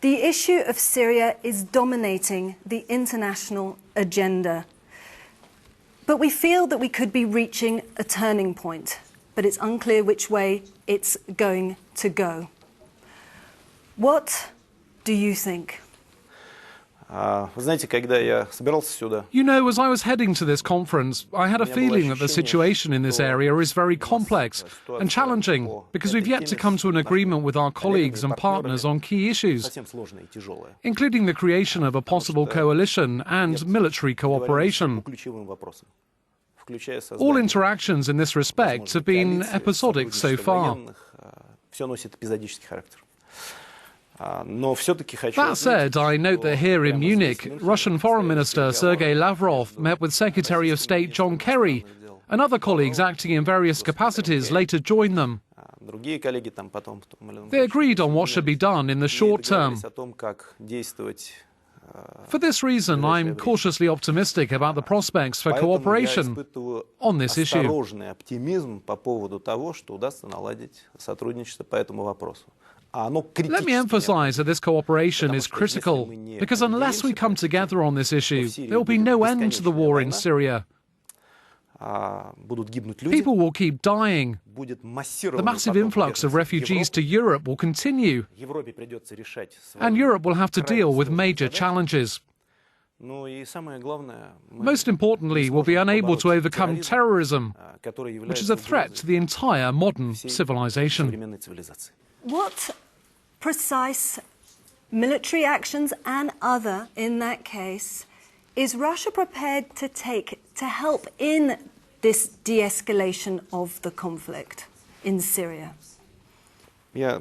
The issue of Syria is dominating the international agenda. But we feel that we could be reaching a turning point, but it's unclear which way it's going to go. What do you think? You know, as I was heading to this conference, I had a feeling that the situation in this area is very complex and challenging because we've yet to come to an agreement with our colleagues and partners on key issues, including the creation of a possible coalition and military cooperation. All interactions in this respect have been episodic so far. That said, I note that here in Munich, Russian Foreign Minister Sergei Lavrov met with Secretary of State John Kerry, and other colleagues acting in various capacities later joined them. They agreed on what should be done in the short term. For this reason, I'm cautiously optimistic about the prospects for cooperation on this issue. Let me emphasize that this cooperation is critical, because unless we come together on this issue, there will be no end to the war in Syria. People will keep dying. The massive influx of refugees to Europe will continue, and Europe will have to deal with major challenges. Most importantly, we'll be unable to overcome terrorism, which is a threat to the entire modern civilization. What precise military actions and other, in that case, is Russia prepared to take to help in this de-escalation of the conflict in Syria? Let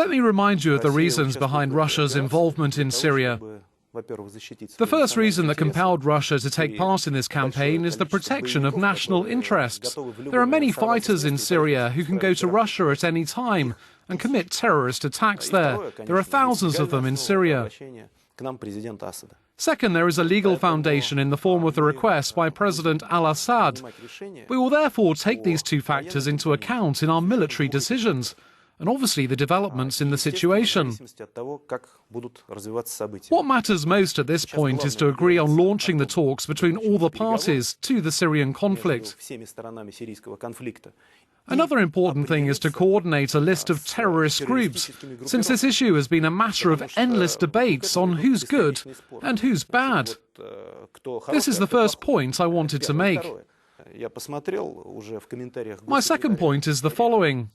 me remind you of the reasons behind Russia's involvement in Syria. The first reason that compelled Russia to take part in this campaign is the protection of national interests. There are many fighters in Syria who can go to Russia at any time and commit terrorist attacks there. There are thousands of them in Syria. Second, there is a legal foundation in the form of the request by President al-Assad. We will therefore take these two factors into account in our military decisions, and obviously the developments in the situation. What matters most at this point is to agree on launching the talks between all the parties to the Syrian conflict. Another important thing is to coordinate a list of terrorist groups, since this issue has been a matter of endless debates on who's good and who's bad. This is the first point I wanted to make. My second point is the following.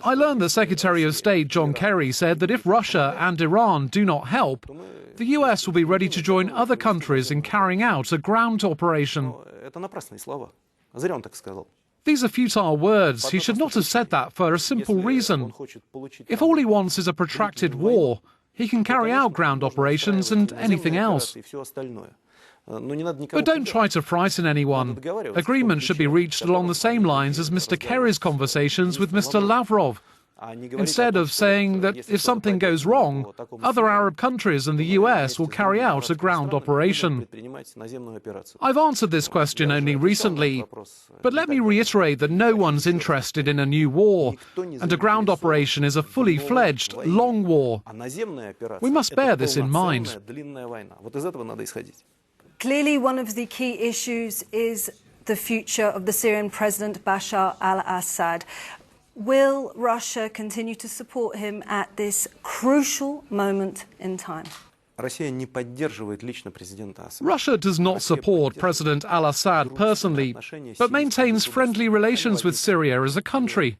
I learned that Secretary of State John Kerry said that if Russia and Iran do not help, the US will be ready to join other countries in carrying out a ground operation. These are futile words. He should not have said that for a simple reason. If all he wants is a protracted war, he can carry out ground operations and anything else. But don't try to frighten anyone. Agreement should be reached along the same lines as Mr. Kerry's conversations with Mr. Lavrov. Instead of saying that if something goes wrong, other Arab countries and the US will carry out a ground operation. I've answered this question only recently, but let me reiterate that no one's interested in a new war, and a ground operation is a fully fledged, long war. We must bear this in mind. Clearly, one of the key issues is the future of the Syrian President Bashar al-Assad. Will Russia continue to support him at this crucial moment in time? Russia does not support President al-Assad personally, but maintains friendly relations with Syria as a country.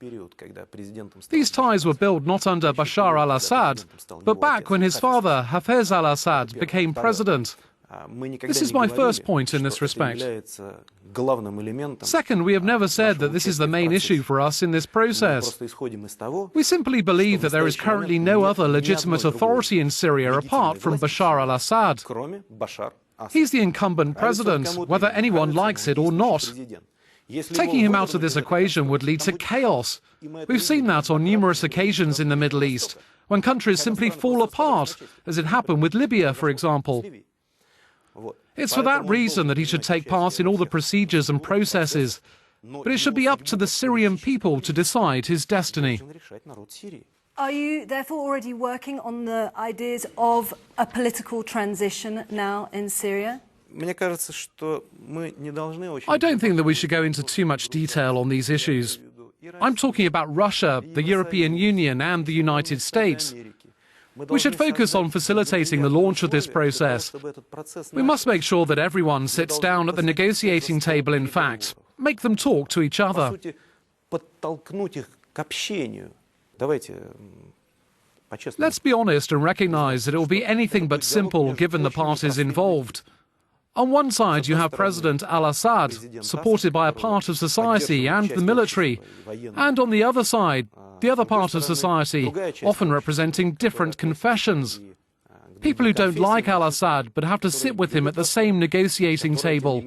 These ties were built not under Bashar al-Assad, but back when his father, Hafez al-Assad, became president. This is my first point in this respect. Second, we have never said that this is the main issue for us in this process. We simply believe that there is currently no other legitimate authority in Syria apart from Bashar al-Assad. He's the incumbent president, whether anyone likes it or not. Taking him out of this equation would lead to chaos. We've seen that on numerous occasions in the Middle East, when countries simply fall apart, as it happened with Libya, for example. It's for that reason that he should take part in all the procedures and processes, but it should be up to the Syrian people to decide his destiny. Are you therefore already working on the ideas of a political transition now in Syria? I don't think that we should go into too much detail on these issues. I'm talking about Russia, the European Union and the United States. We should focus on facilitating the launch of this process. We must make sure that everyone sits down at the negotiating table, in fact. Make them talk to each other. Let's be honest and recognise that it will be anything but simple given the parties involved. On one side, you have President al-Assad, supported by a part of society and the military, and on the other side, the other part of society, often representing different confessions. People who don't like al-Assad but have to sit with him at the same negotiating table.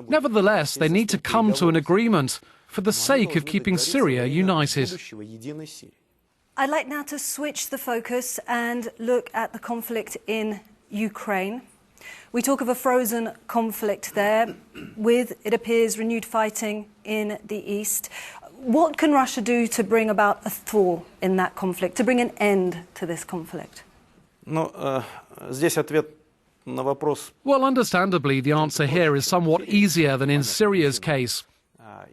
Nevertheless, they need to come to an agreement for the sake of keeping Syria united. I'd like now to switch the focus and look at the conflict in Ukraine. We talk of a frozen conflict there with, it appears, renewed fighting in the east. What can Russia do to bring about a thaw in that conflict, to bring an end to this conflict? Well, understandably, the answer here is somewhat easier than in Syria's case.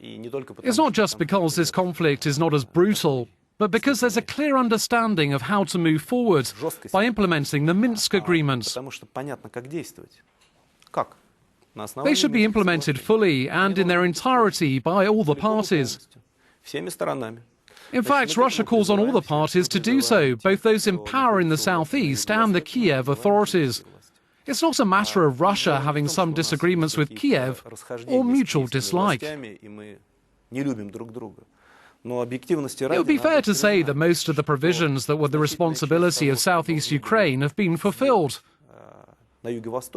It's not just because this conflict is not as brutal, but because there's a clear understanding of how to move forward by implementing the Minsk agreements. They should be implemented fully and in their entirety by all the parties. In fact, Russia calls on all the parties to do so, both those in power in the southeast and the Kiev authorities. It's not a matter of Russia having some disagreements with Kiev or mutual dislike. It would be fair to say that most of the provisions that were the responsibility of southeast Ukraine have been fulfilled.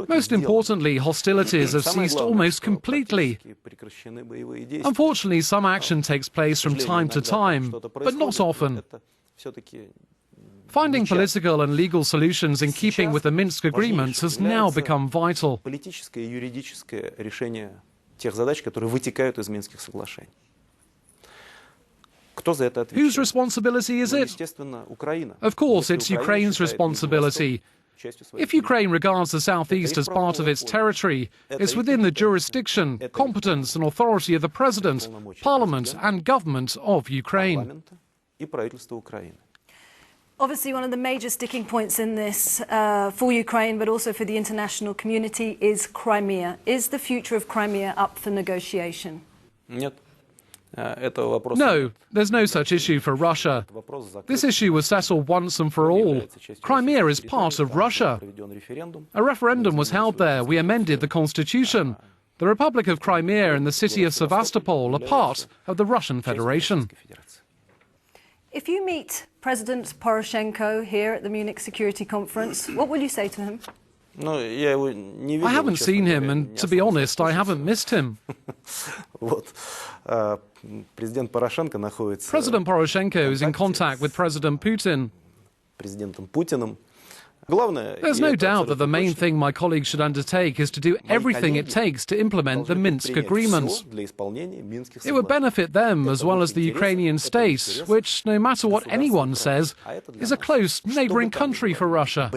Most importantly, hostilities have ceased almost completely. Unfortunately, some action takes place from time to time, but not often. Finding political and legal solutions in keeping with the Minsk agreements has now become vital. Whose responsibility is it? Of course, it's Ukraine's responsibility. If Ukraine regards the southeast as part of its territory, it's within the jurisdiction, competence and authority of the President, Parliament and government of Ukraine. Obviously, one of the major sticking points in this for Ukraine, but also for the international community, is Crimea. Is the future of Crimea up for negotiation? No, there's no such issue for Russia. This issue was settled once and for all. Crimea is part of Russia. A referendum was held there. We amended the constitution. The Republic of Crimea and the city of Sevastopol are part of the Russian Federation. If you meet President Poroshenko here at the Munich Security Conference, what will you say to him? I haven't seen him, and to be honest, I haven't missed him. President Poroshenko is in contact with President Putin. There's no doubt that the main thing my colleagues should undertake is to do everything it takes to implement the Minsk agreements. It would benefit them as well as the Ukrainian state, which, no matter what anyone says, is a close neighbouring country for Russia.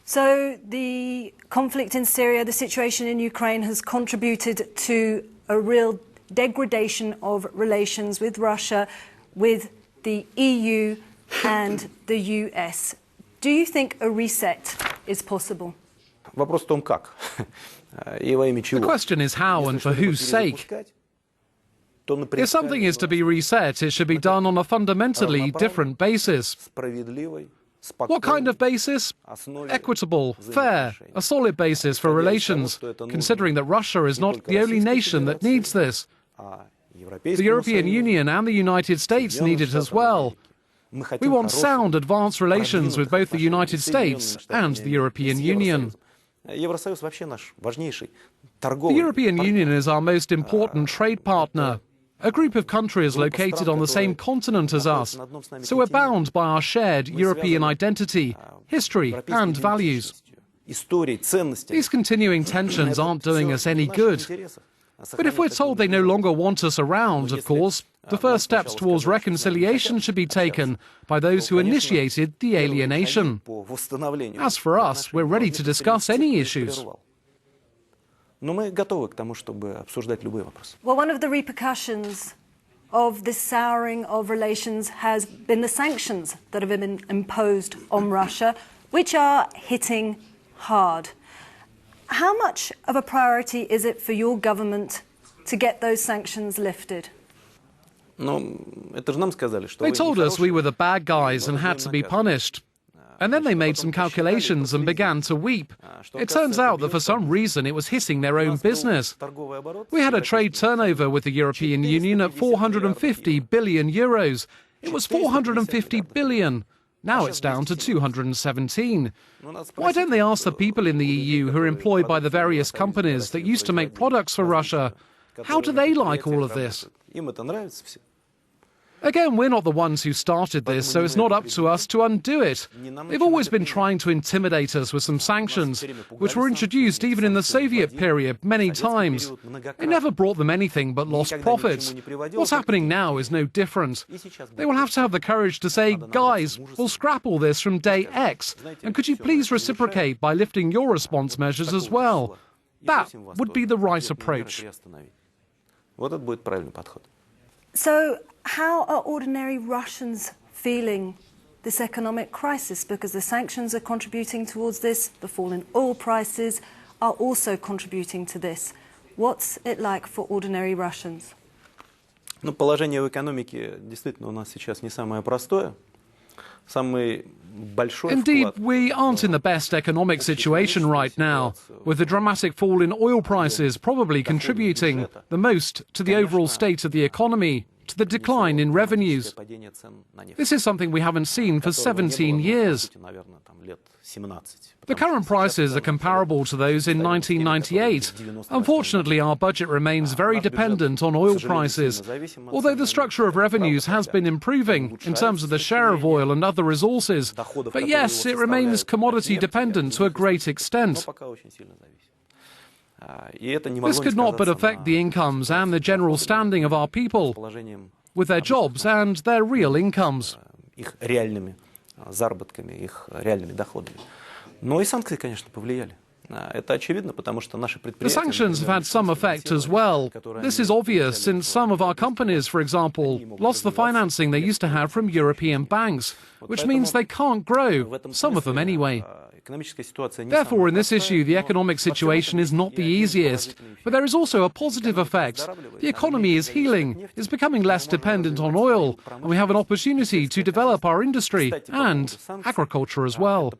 So the conflict in Syria, the situation in Ukraine has contributed to a real degradation of relations with Russia, with the EU and the US. Do you think a reset is possible? The question is how and for whose sake. If something is to be reset, it should be done on a fundamentally different basis. What kind of basis? Equitable, fair, a solid basis for relations, considering that Russia is not the only nation that needs this. The European Union and the United States need it as well. We want sound, advanced relations with both the United States and the European Union. The European Union is our most important trade partner, a group of countries located on the same continent as us, so we're bound by our shared European identity, history and values. These continuing tensions aren't doing us any good. But if we're told they no longer want us around, of course, the first steps towards reconciliation should be taken by those who initiated the alienation. As for us, we're ready to discuss any issues. Well, one of the repercussions of this souring of relations has been the sanctions that have been imposed on Russia, which are hitting hard. How much of a priority is it for your government to get those sanctions lifted? They told us we were the bad guys and had to be punished. And then they made some calculations and began to weep. It turns out that for some reason it was hitting their own business. We had a trade turnover with the European Union at 450 billion euros. It was 450 billion. Now it's down to 217. Why don't they ask the people in the EU who are employed by the various companies that used to make products for Russia, how do they like all of this? Again, we're not the ones who started this, so it's not up to us to undo it. They've always been trying to intimidate us with some sanctions, which were introduced even in the Soviet period many times. It never brought them anything but lost profits. What's happening now is no different. They will have to have the courage to say, guys, we'll scrap all this from day X, and could you please reciprocate by lifting your response measures as well? That would be the right approach. So, how are ordinary Russians feeling this economic crisis? Because the sanctions are contributing towards this, the fall in oil prices are also contributing to this. What's it like for ordinary Russians? Положение в экономике действительно у нас сейчас не самое простое. Indeed, we aren't in the best economic situation right now, with the dramatic fall in oil prices probably contributing the most to the overall state of the economy, to the decline in revenues. This is something we haven't seen for 17 years. The current prices are comparable to those in 1998. Unfortunately, our budget remains very dependent on oil prices, although the structure of revenues has been improving in terms of the share of oil and other resources. But yes, it remains commodity dependent to a great extent. This could not but affect the incomes and the general standing of our people, with their jobs and their real incomes. The sanctions have had some effect as well. This is obvious since some of our companies, for example, lost the financing they used to have from European banks, which means they can't grow, some of them anyway. Therefore, in this issue, the economic situation is not the easiest. But there is also a positive effect. The economy is healing, is becoming less dependent on oil, and we have an opportunity to develop our industry and agriculture as well.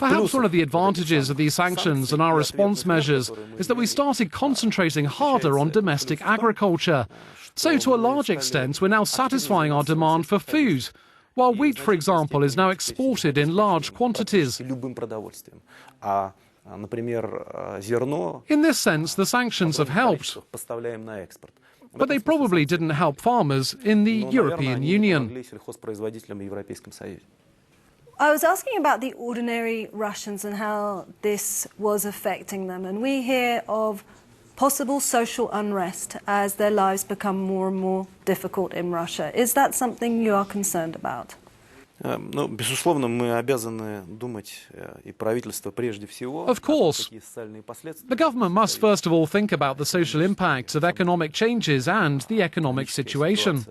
Perhaps one of the advantages of these sanctions and our response measures is that we started concentrating harder on domestic agriculture. So, to a large extent, we're now satisfying our demand for food, while wheat, for example, is now exported in large quantities. In this sense, the sanctions have helped, but they probably didn't help farmers in the European Union. I was asking about the ordinary Russians and how this was affecting them, and we hear of possible social unrest as their lives become more and more difficult in Russia. Is that something you are concerned about? Of course. The government must first of all think about the social impact of economic changes and the economic situation.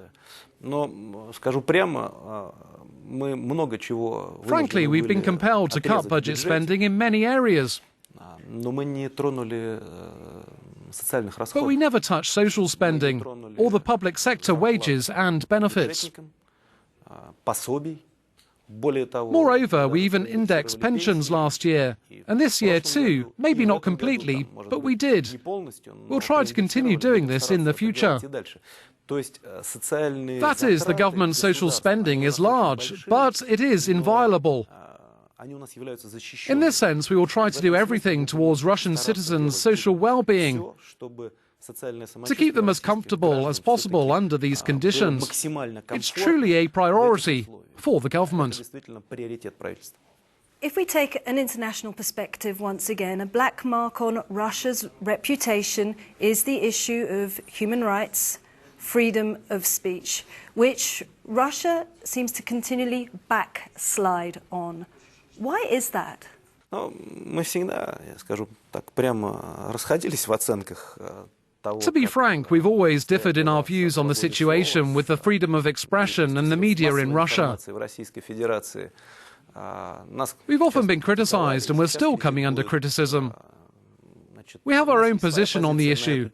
Frankly, we've been compelled to cut budget spending in many areas. But we never touch social spending or the public sector wages and benefits. Moreover, we even indexed pensions last year, and this year too, maybe not completely, but we did. We'll try to continue doing this in the future. That is, the government's social spending is large, but it is inviolable. In this sense, we will try to do everything towards Russian citizens' social well-being, to keep them as comfortable as possible under these conditions. It's truly a priority for the government. If we take an international perspective once again, a black mark on Russia's reputation is the issue of human rights, freedom of speech, which Russia seems to continually backslide on. Why is that? Мы всегда, я скажу так, прямо расходились в оценках того. To be frank, we've always differed in our views on the situation with the freedom of expression and the media in Russia. В Российской Федерации. We've often been criticized, and we're still coming under criticism. We have our own position on the issue.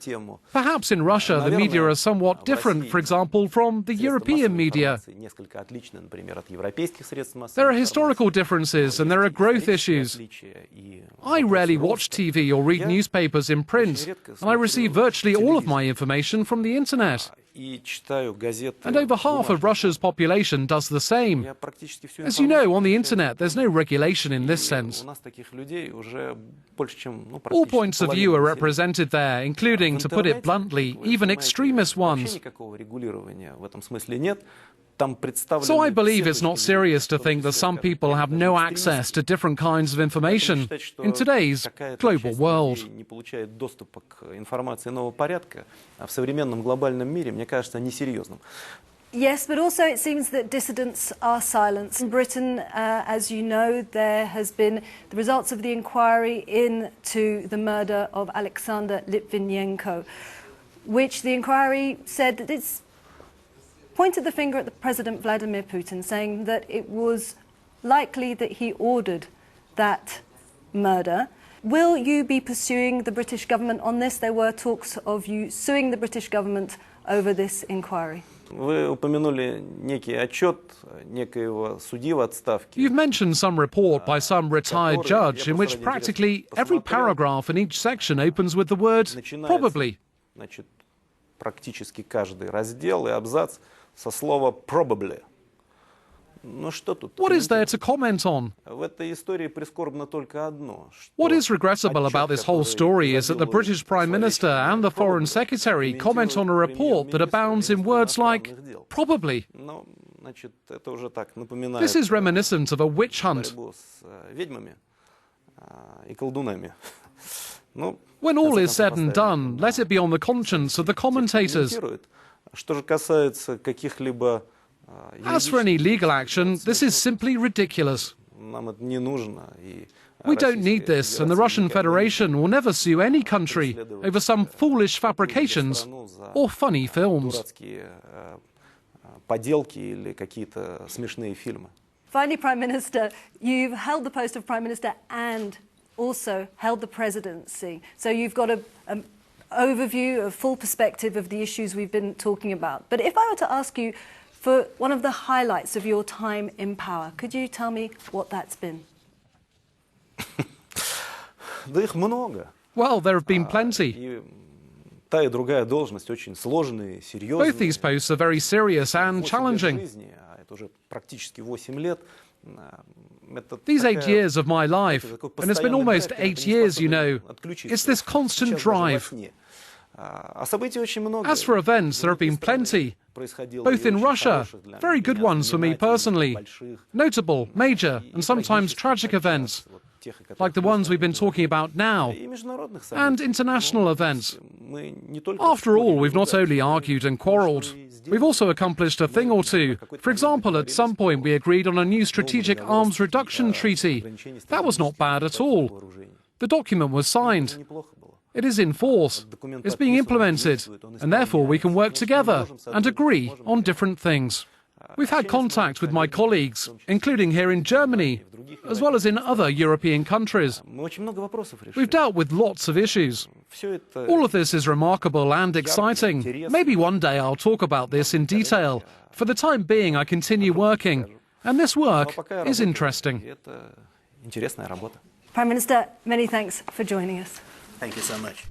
Perhaps in Russia the media are somewhat different, for example, from the European media. There are historical differences and there are growth issues. I rarely watch TV or read newspapers in print, and I receive virtually all of my information from the internet. And over half of Russia's population does the same. As you know, on the internet, there's no regulation in this sense. All points of view are represented there, including, to put it bluntly, even extremist ones. So I believe it's not serious to think that some people have no access to different kinds of information in today's global world. Yes, but also it seems that dissidents are silenced. In Britain, as you know, there has been the results of the inquiry into the murder of Alexander Litvinenko, which the inquiry said that it's pointed the finger at the President Vladimir Putin, saying that it was likely that he ordered that murder. Will you be pursuing the British government on this? There were talks of you suing the British government over this inquiry. You've mentioned some report by some retired judge in which practically every paragraph in each section opens with the word probably. Практически каждый раздел и абзац со слова probably. Ну что тут? What is there to comment on? В этой истории прискорбно только одно. What is regrettable about this whole story is that the British Prime Minister and the Foreign Secretary comment on a report that abounds in words like probably. This is reminiscent of a witch hunt. When all is said and done, let it be on the conscience of the commentators. As for any legal action, this is simply ridiculous. We don't need this, and the Russian Federation will never sue any country over some foolish fabrications or funny films. Finally, Prime Minister, you've held the post of Prime Minister and also held the presidency. So you've got an overview, a full perspective of the issues we've been talking about. But if I were to ask you for one of the highlights of your time in power, could you tell me what that's been? Well, there have been plenty. Both these posts are very serious and challenging. These 8 years of my life, and it's been almost 8 years, you know, it's this constant drive. As for events, there have been plenty, both in Russia, very good ones for me personally, notable, major, and sometimes tragic events, like the ones we've been talking about now, and international events. After all, we've not only argued and quarrelled, we've also accomplished a thing or two. For example, at some point we agreed on a new strategic arms reduction treaty. That was not bad at all. The document was signed. It is in force, it's being implemented, and therefore we can work together and agree on different things. We've had contact with my colleagues, including here in Germany, as well as in other European countries. We've dealt with lots of issues. All of this is remarkable and exciting. Maybe one day I'll talk about this in detail. For the time being, I continue working, and this work is interesting. Prime Minister, many thanks for joining us. Thank you so much.